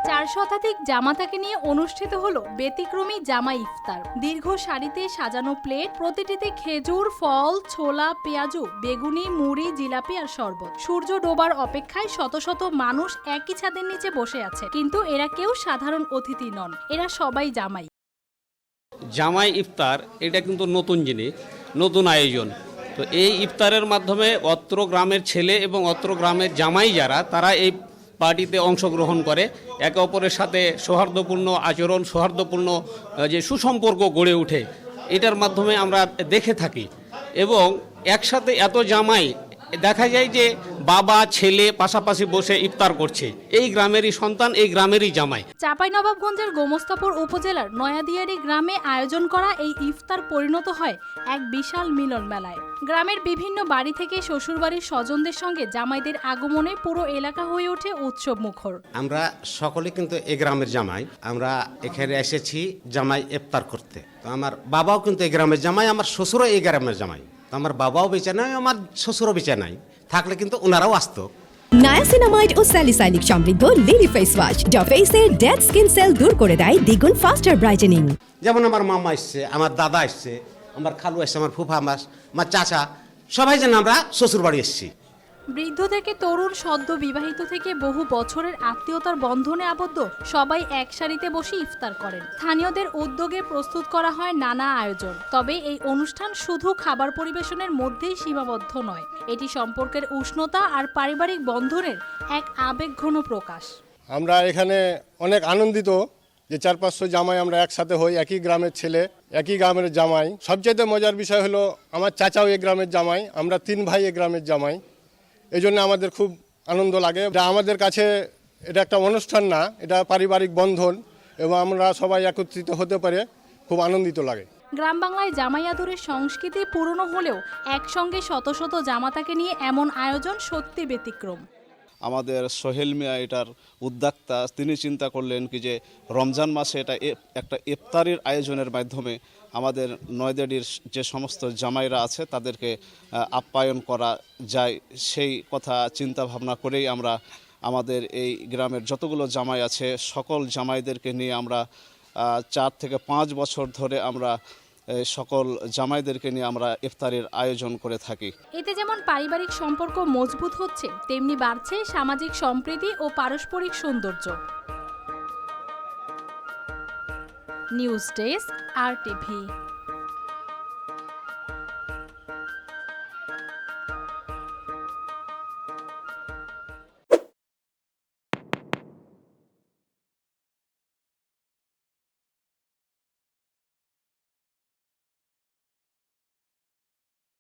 চার শতাধিক জামাতাকে নিয়ে অনুষ্ঠিত হলো ব্যতিক্রমী জামা ইফতার। দীর্ঘ সারিতে সাজানো প্লেট, প্রতিটিতে খেজুর, ফল, ছোলা, পেঁয়াজু, বেগুনি, মুড়ি, জিলাপি আর শরবত। সূর্য ডোবার অপেক্ষায় শত শত মানুষ একই ছাদের নিচে বসে আছে, কিন্তু এরা কেউ সাধারণ অতিথি নন, এরা সবাই জামাই। জামাই ইফতার এটা কিন্তু নতুন জিনিস, নতুন আয়োজন। তো এই ইফতারের মাধ্যমে অত্র গ্রামের ছেলে এবং অত্র গ্রামের জামাই যারা, তারা এই পার্টিতে অংশগ্রহণ করে, একে অপরের সাথে সৌহার্দ্যপূর্ণ আচরণ, সৌহার্দ্যপূর্ণ যে সুসম্পর্ক গড়ে ওঠে, এটার মাধ্যমে আমরা দেখে থাকি। এবং একসাথে এত জামাই দেখা যায় যে বাবা ছেলে পাশাপাশি বসে ইফতার করছে, এই গ্রামেরই সন্তান, এই গ্রামেরই জামাই। চাঁপাইনবাবগঞ্জের গোমস্তাপুর উপজেলার নয়াদিয়ারি গ্রামে আয়োজন করা এই ইফতার পরিণত হয় এক বিশাল মিলন মেলায়। গ্রামের বিভিন্ন বাড়ি থেকে শ্বশুরবাড়ির স্বজনদের সঙ্গে জামাইদের আগমনে পুরো এলাকা হয়ে ওঠে উৎসব মুখর। আমরা সকলে কিন্তু এই গ্রামের জামাই, আমরা এখানে এসেছি জামাই ইফতার করতে। তো আমার বাবাও কিন্তু এই গ্রামের জামাই, আমার শ্বশুরও এই গ্রামের জামাই। আমার বাবাও বেঁচে নাই, আমার শ্বশুরও বেঁচে নাই, থাকলে কিন্তু ওনারাও আসতো। নায়াসিনামাইড ও স্যালিসাইলিক সমৃদ্ধ লিলি ফেস ওয়াশ যা ফেসের ডেড স্কিন সেল দূর করে দেয় দ্বিগুণ ফাস্টার ব্রাইটেনিং। যেমন আমার মামা এসছে, আমার দাদা এসছে, আমার খালু এসছে, আমার ফুফা, আমার চাচা, সবাই যেন আমরা শ্বশুর বাড়ি এসছি। বৃদ্ধ থেকে তরুণ, সদ্য বিবাহিত থেকে বহু বছরের আত্মীয়তার বন্ধনে আবদ্ধ সবাই এক সারিতে বসে ইফতার করেন। স্থানীয়দের উদ্যোগে প্রস্তুত করা হয় নানা আয়োজন। তবে এই অনুষ্ঠান শুধু খাবার পরিবেশনের মধ্যেই সীমাবদ্ধ নয়, এটি সম্পর্কের উষ্ণতা আর পারিবারিক বন্ধনের এক আবেগঘন প্রকাশ। আমরা এখানে অনেক আনন্দিত যে 400-500 জামাই আমরা একসাথে হই, একই গ্রামের ছেলে, একই গ্রামের জামাই। সবচেয়ে মজার বিষয় হলো আমার চাচাও এই গ্রামের জামাই, আমরা 3 ভাই এই গ্রামের জামাই। এই জন্য আমাদের খুব আনন্দ লাগে। আমাদের কাছে এটা একটা অনুষ্ঠান না, এটা পারিবারিক বন্ধন, এবং আমরা সবাই একত্রিত হতে পারে খুব আনন্দিত লাগে। গ্রাম বাংলায় জামাই আদরের সংস্কৃতি পুরনো হলেও একসঙ্গে শত শত জামাতাকে নিয়ে এমন আয়োজন সত্যি ব্যতিক্রম। আমাদের সোহেল মিয়া এটার উদ্যোক্তা, তিনি চিন্তা করলেন কি যে রমজান মাসে এটা একটা ইফতারির আয়োজনের মাধ্যমে আমাদের নয়দিয়ারির যে সমস্ত জামাইরা আছে তাদেরকে আপ্যায়ন করা যায়, সেই কথা চিন্তা ভাবনা করেই আমরা আমাদের এই গ্রামের যতগুলো জামাই আছে সকল জামাইদেরকে নিয়ে আমরা 4 থেকে 5 বছর ধরে আমরা সকল জামাইদেরকে নিয়ে আমরা ইফতারের আয়োজন করে থাকি। এতে যেমন পারিবারিক সম্পর্ক মজবুত হচ্ছে, তেমনি বাড়ছে সামাজিক সম্প্রীতি ও পারস্পরিক সৌন্দর্য। News desk, RTV।